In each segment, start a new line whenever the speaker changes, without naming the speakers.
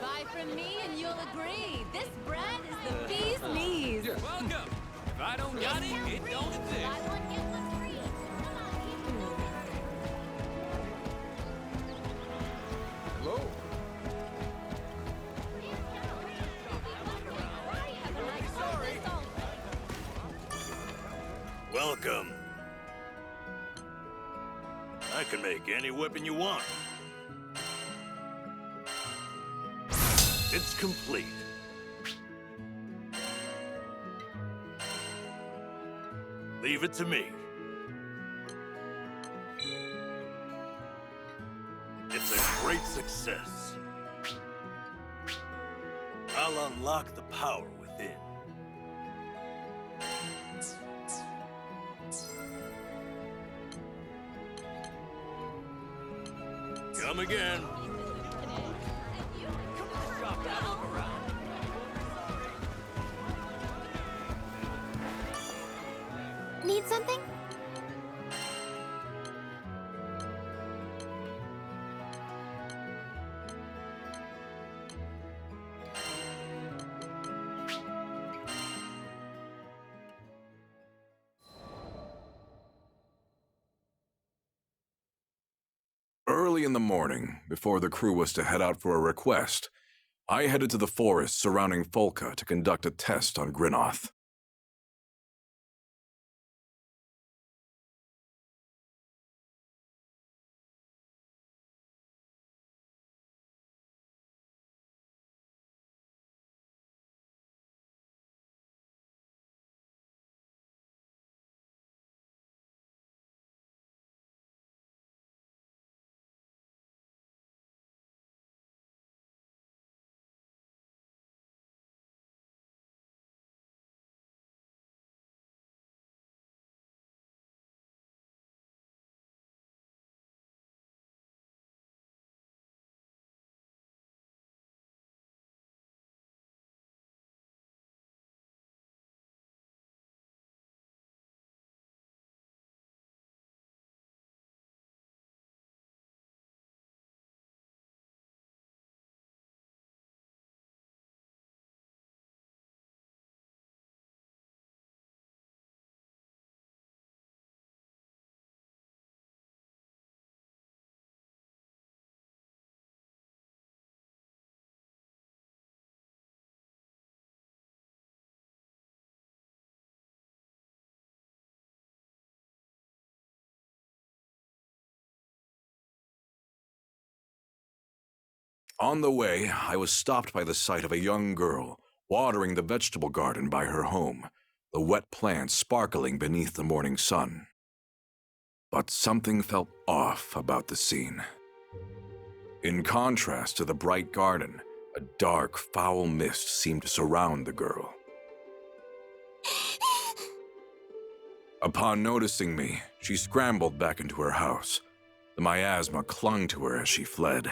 Buy from me and you'll agree. This brand is the bee's knees.
Welcome. If I don't got it, it don't exist.
Buy one, get one free. Come on, keep it moving.
Hello?
Welcome. I can make any weapon you want. It's complete. Leave it to me. It's a great success. I'll unlock the power within. Come again.
Need something?
Early in the morning, before the crew was to head out for a request, I headed to the forest surrounding Folka to conduct a test on Grinoth. On the way, I was stopped by the sight of a young girl watering the vegetable garden by her home, the wet plants sparkling beneath the morning sun. But something felt off about the scene. In contrast to the bright garden, a dark, foul mist seemed to surround the girl. Upon noticing me, she scrambled back into her house. The miasma clung to her as she fled.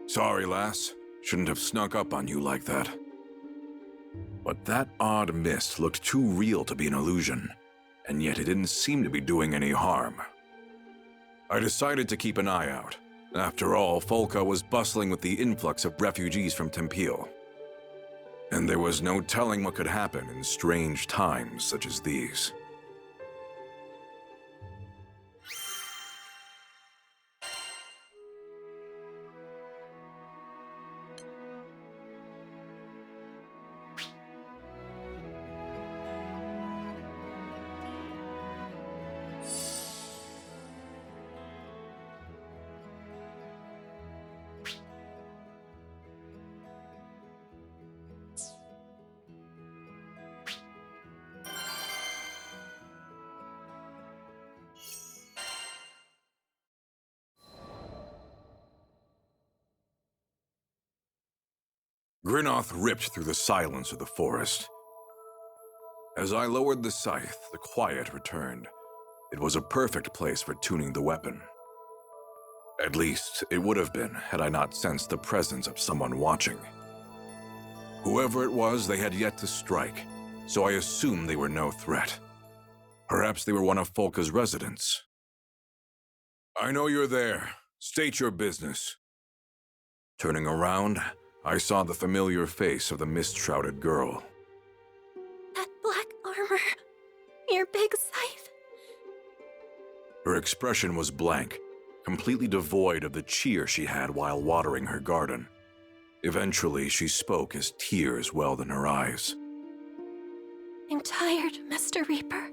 Sorry, lass. Shouldn't have snuck up on you like that. But that odd mist looked too real to be an illusion, and yet it didn't seem to be doing any harm. I decided to keep an eye out. After all, Folka was bustling with the influx of refugees from Tempeel. And there was no telling what could happen in strange times such as these. Grynoth ripped through the silence of the forest. As I lowered the scythe, the quiet returned. It was a perfect place for tuning the weapon. At least, it would have been had I not sensed the presence of someone watching. Whoever it was, they had yet to strike, so I assumed they were no threat. Perhaps they were one of Folka's residents. "I know you're there. State your business." Turning around, I saw the familiar face of the mist-shrouded girl.
That black armor. Your big scythe.
Her expression was blank, completely devoid of the cheer she had while watering her garden. Eventually, she spoke as tears welled in her eyes.
I'm tired, Mr. Reaper.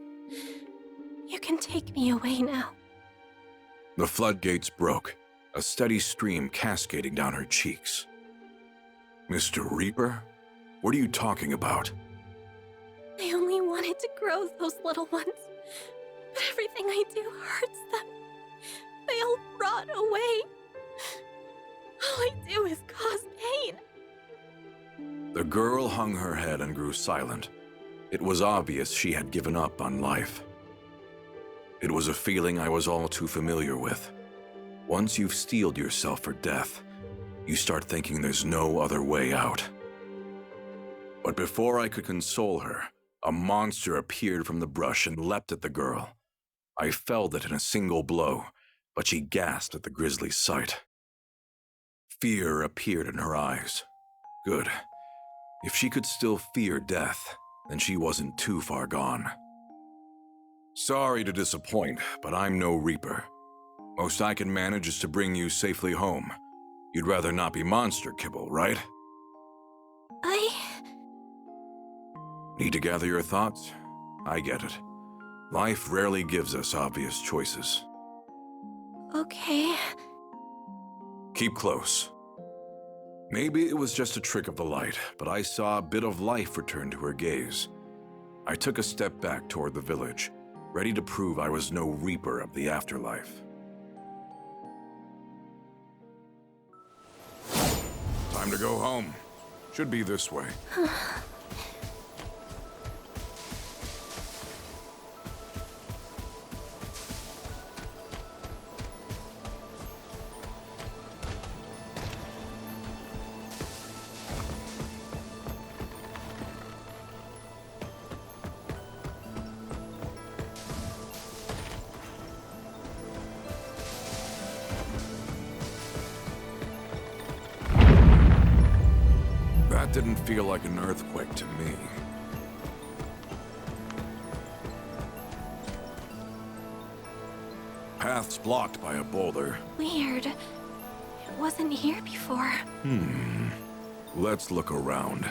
You can take me away now.
The floodgates broke, a steady stream cascading down her cheeks. "Mr. Reaper? What are you talking about?"
I only wanted to grow those little ones, but everything I do hurts them. They all rot away. All I do is cause pain.
The girl hung her head and grew silent. It was obvious she had given up on life. It was a feeling I was all too familiar with. Once you've steeled yourself for death, you start thinking there's no other way out. But before I could console her, a monster appeared from the brush and leapt at the girl. I felled it in a single blow, but she gasped at the grisly sight. Fear appeared in her eyes. Good. If she could still fear death, then she wasn't too far gone. "Sorry to disappoint, but I'm no Reaper. Most I can manage is to bring you safely home. You'd rather not be monster kibble, right?" Need to gather your thoughts? I get it. Life rarely gives us obvious choices.
Okay.
Keep close. Maybe it was just a trick of the light, but I saw a bit of life return to her gaze. I took a step back toward the village, ready to prove I was no Reaper of the afterlife. Time to go home. Should be this way. That didn't feel like an earthquake to me. Path's blocked by a boulder.
Weird. It wasn't here before.
Let's look around.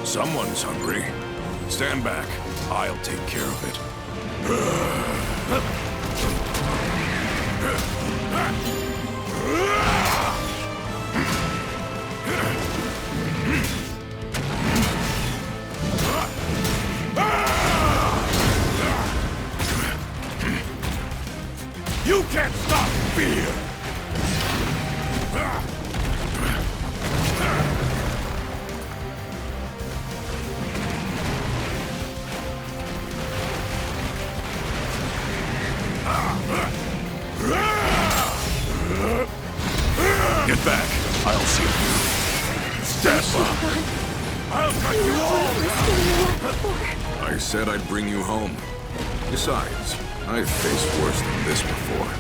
Someone's hungry. Stand back. I'll take care of it. You can't stop fear! Get back. I'll see you. Step up. I'll cut you all. I said I'd bring you home. Besides, I've faced worse than this before.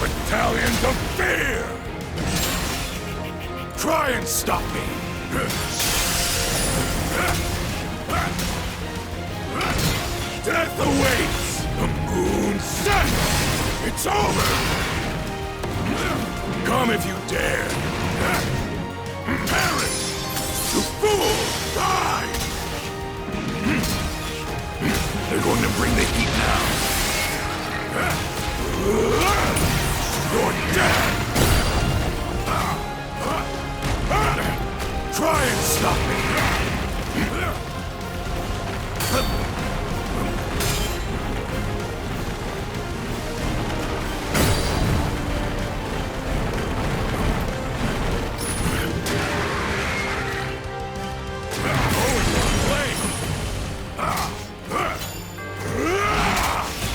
Battalions of fear! Try and stop me! Death awaits! Set! It's over! Come if you dare! Perish! You fool! Die! They're going to bring the heat now. You're dead! Try and stop me!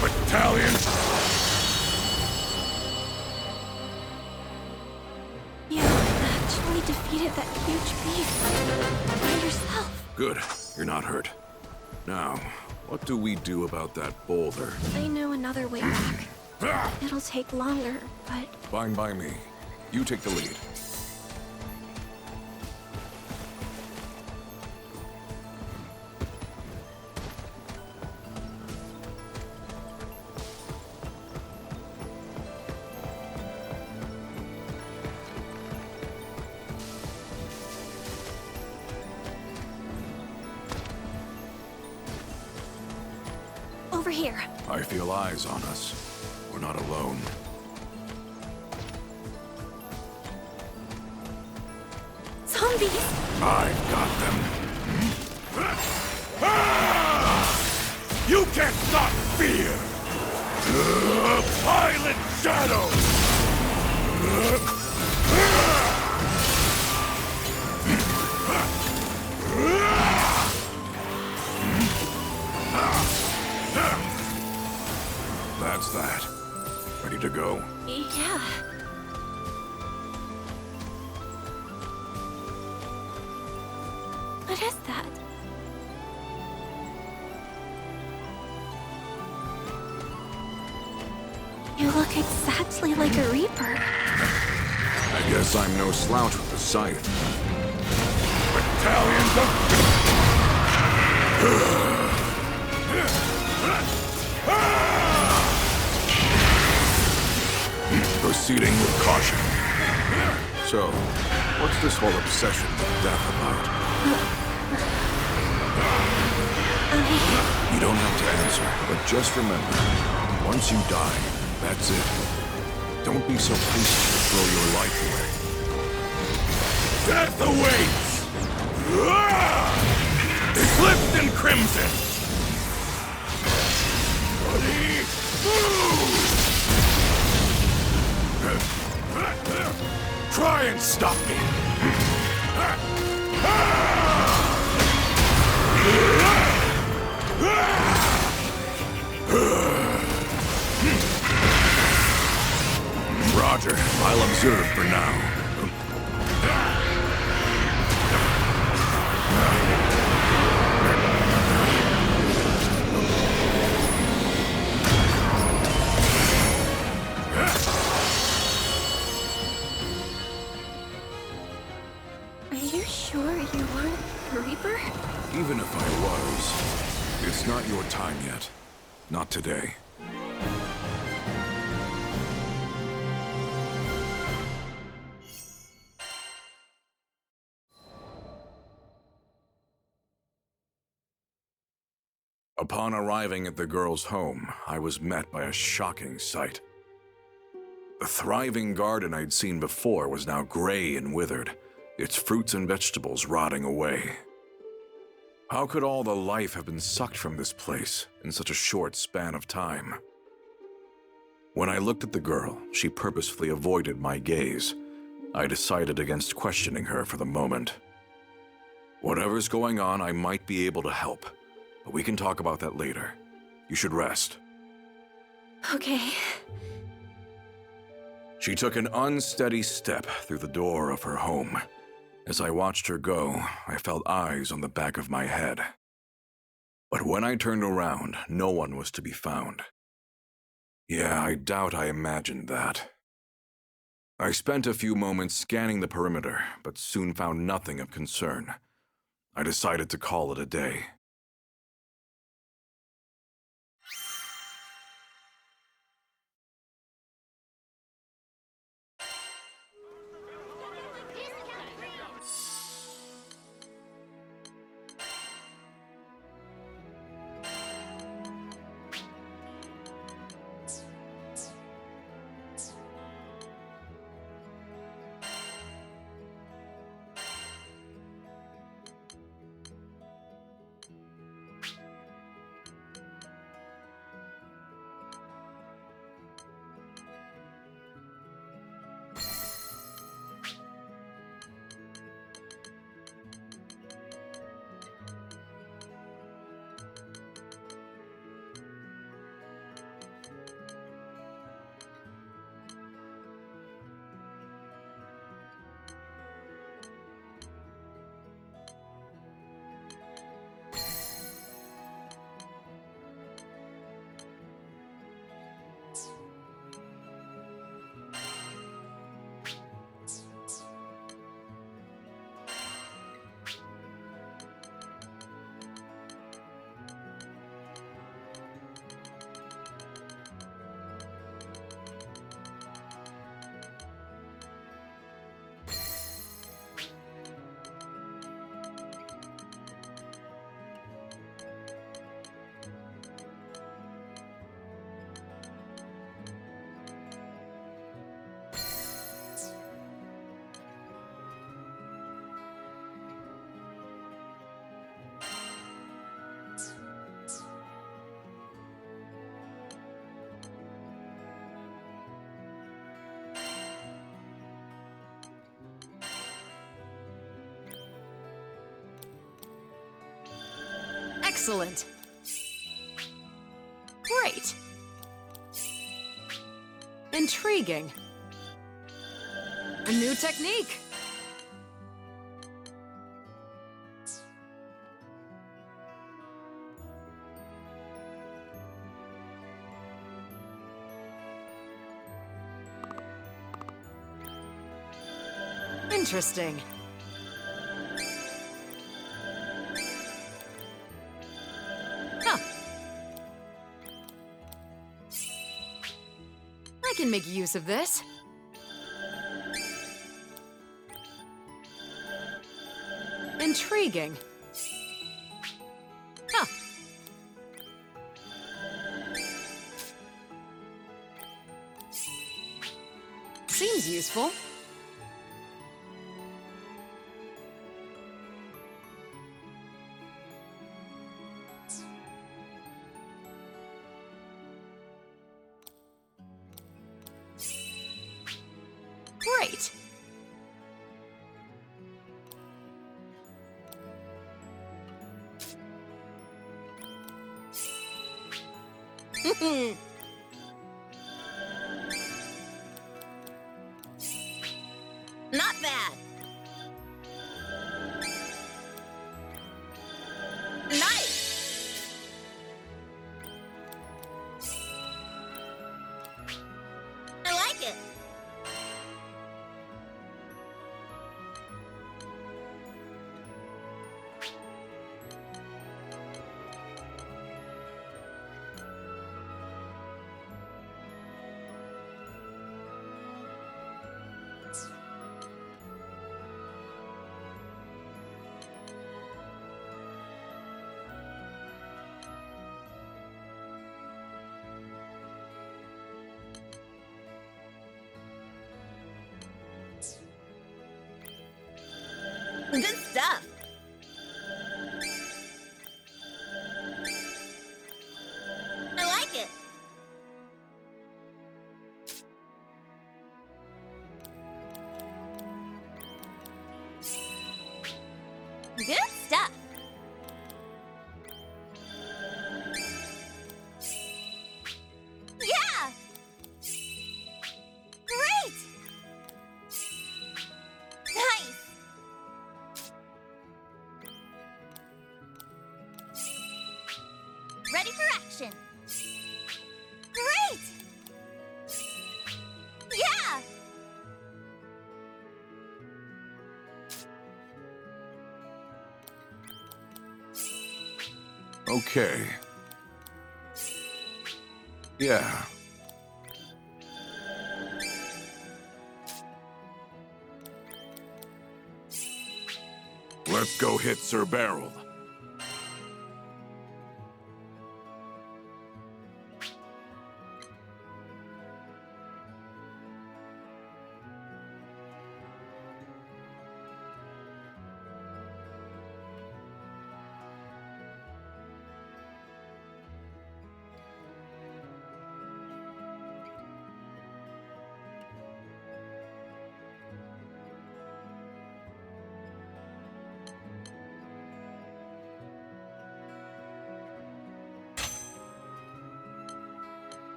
Battalion!
You actually defeated that huge beast by yourself.
Good. You're not hurt. Now, what do we do about that boulder?
I know another way back. It'll take longer, but
Fine by me. You take the lead.
over here.
I feel eyes on us. We're not alone.
Zombies!
I've got them. Ah! You can't stop fear! Pilot Shadow! That's that. Ready to go?
Yeah. What is that? You look exactly like a Reaper.
I guess I'm no slouch with the scythe. Battalions of... Proceeding with caution. So, what's this whole obsession with death about? You don't have to answer, but just remember, once you die, that's it. Don't be so hasty to throw your life away. Death awaits! Eclipsed in crimson! Ready? Move! Try and stop me! Roger, I'll observe for now.
Are you sure you weren't a Reaper?
Even if I was, it's not your time yet. Not today. Upon arriving at the girl's home, I was met by a shocking sight. The thriving garden I'd seen before was now gray and withered, its fruits and vegetables rotting away. How could all the life have been sucked from this place in such a short span of time? When I looked at the girl, she purposefully avoided my gaze. I decided against questioning her for the moment. Whatever's going on, I might be able to help. But we can talk about that later. You should rest.
Okay.
She took an unsteady step through the door of her home. As I watched her go, I felt eyes on the back of my head. But when I turned around, no one was to be found. Yeah, I doubt I imagined that. I spent a few moments scanning the perimeter, but soon found nothing of concern. I decided to call it a day.
Excellent. Great. Intriguing. A new technique. Interesting. Huh. I can make use of this. Intriguing. Huh. Seems useful. Great.
Not bad. Nice. I like it. Good stuff. I like it. Good stuff. Yeah. Great. Nice. Ready for action. Great! Yeah!
Okay. Yeah. Let's go hit Sir Barrel.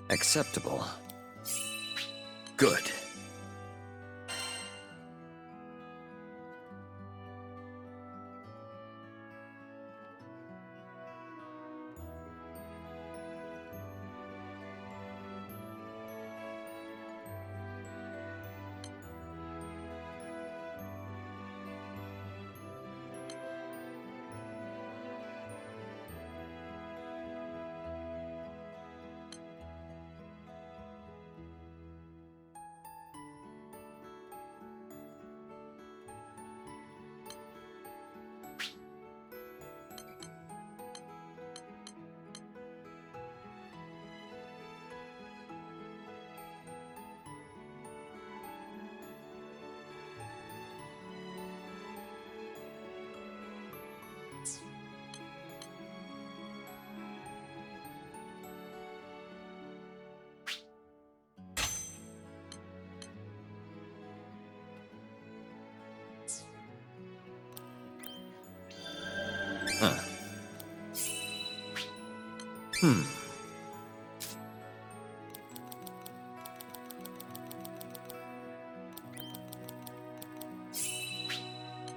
Acceptable. Good. Well,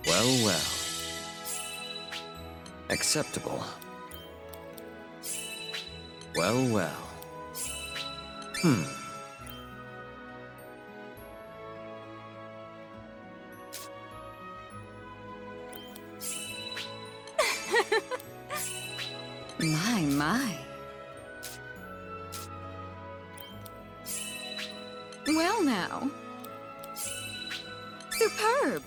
well. Acceptable. Well, well.
My. Well now. Superb.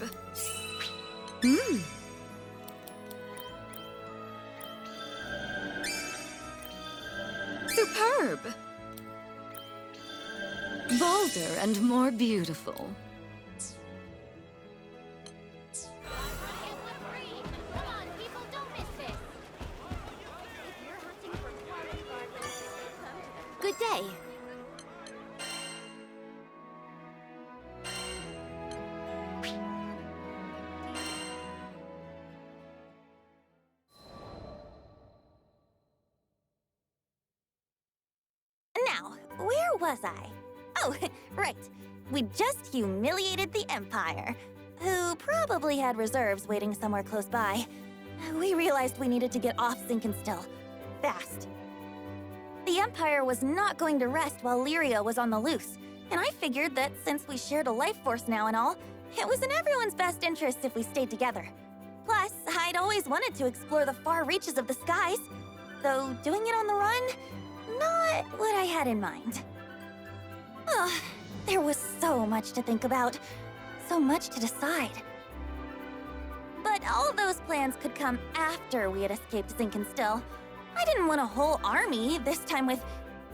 Superb. Bolder and more beautiful.
Come on, people, don't miss this. If you're hunting for quality art, good day.
Now, where was I? Oh, right. We just humiliated the Empire, who probably had reserves waiting somewhere close by. We realized we needed to get off Sinkenstill. Fast. The Empire was not going to rest while Lyria was on the loose, and I figured that since we shared a life force now and all, it was in everyone's best interest if we stayed together. Plus, I'd always wanted to explore the far reaches of the skies, though doing it on the run, not what I had in mind. Ugh, there was so much to think about, so much to decide. But all of those plans could come after we had escaped Sinkenstill. I didn't want a whole army, this time with,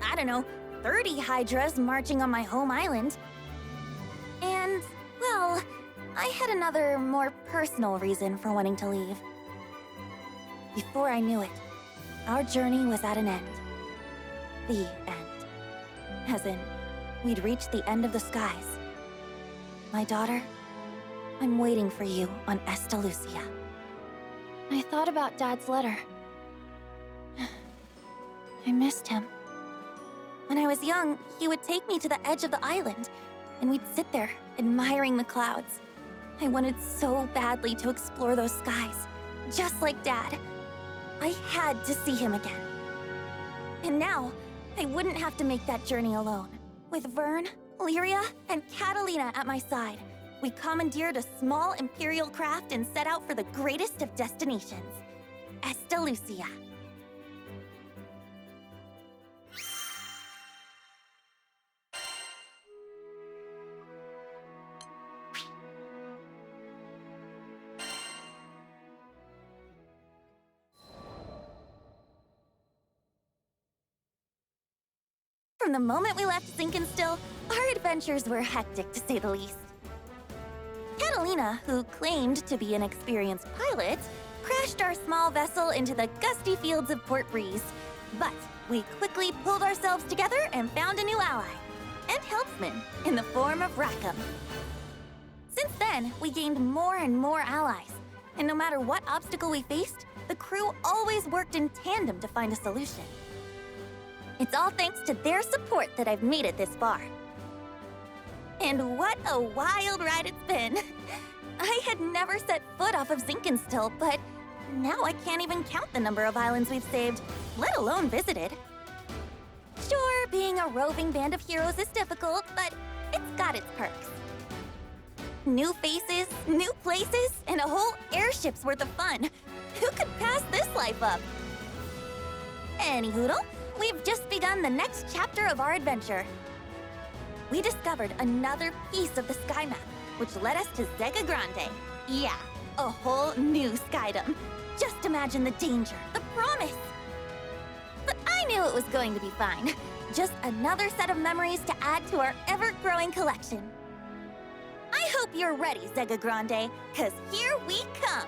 I don't know, 30 Hydras marching on my home island. And, well, I had another, more personal reason for wanting to leave. Before I knew it, our journey was at an end. The end. As in, we'd reached the end of the skies. My daughter, I'm waiting for you on Estalucia. I thought about Dad's letter. I missed him. When I was young, he would take me to the edge of the island, and we'd sit there, admiring the clouds. I wanted so badly to explore those skies, just like Dad. I had to see him again. And now, I wouldn't have to make that journey alone. With Vern, Lyria, and Catalina at my side, we commandeered a small Imperial craft and set out for the greatest of destinations, Estalucia. From the moment we left Sinkenstill, our adventures were hectic to say the least. Catalina, who claimed to be an experienced pilot, crashed our small vessel into the gusty fields of Port Breeze. But we quickly pulled ourselves together and found a new ally, and helpsman, in the form of Rackham. Since then, we gained more and more allies, and no matter what obstacle we faced, the crew always worked in tandem to find a solution. It's all thanks to their support that I've made it this far. And what a wild ride it's been! I had never set foot off of Sinkenstill, but now I can't even count the number of islands we've saved, let alone visited. Sure, being a roving band of heroes is difficult, but it's got its perks. New faces, new places, and a whole airship's worth of fun. Who could pass this life up? Anyhoodle, we've just begun the next chapter of our adventure. We discovered another piece of the sky map, which led us to Zega Grande. Yeah, a whole new skydom. Just imagine the danger, the promise. But I knew it was going to be fine. Just another set of memories to add to our ever-growing collection. I hope you're ready, Zega Grande, 'cause here we come.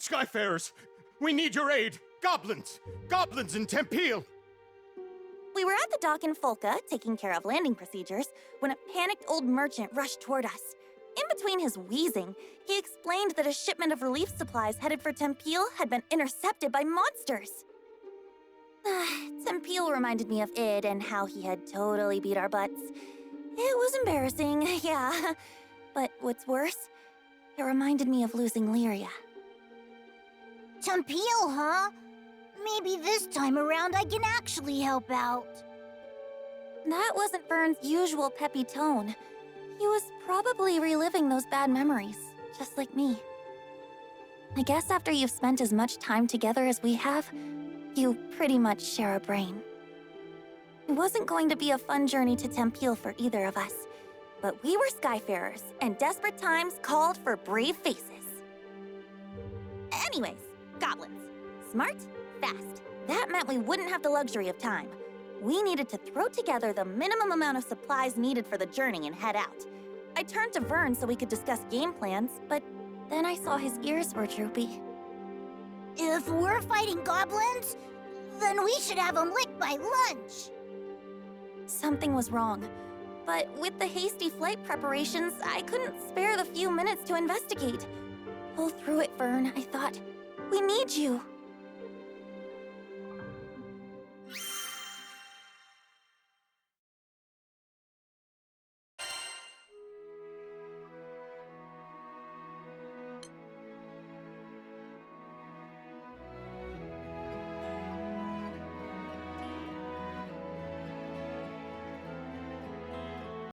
Skyfarers, we need your aid! Goblins! Goblins in Tempeal!
We were at the dock in Folka, taking care of landing procedures, when a panicked old merchant rushed toward us. In between his wheezing, he explained that a shipment of relief supplies headed for Tempeal had been intercepted by monsters. Tempeal reminded me of Id and how he had totally beat our butts. It was embarrassing, yeah. But what's worse, it reminded me of losing Lyria.
Tempeal, huh? Maybe this time around I can actually help out.
That wasn't Vern's usual peppy tone. He was probably reliving those bad memories, just like me. I guess after you've spent as much time together as we have, you pretty much share a brain. It wasn't going to be a fun journey to Tempeal for either of us, but we were Skyfarers, and desperate times called for brave faces. Anyways, goblins. Smart, fast. That meant we wouldn't have the luxury of time. We needed to throw together the minimum amount of supplies needed for the journey and head out. I turned to Vern so we could discuss game plans, but then I saw his ears were droopy.
If we're fighting goblins, then we should have them licked by lunch.
Something was wrong. But with the hasty flight preparations, I couldn't spare the few minutes to investigate. Pull through it, Vern, I thought. We need you.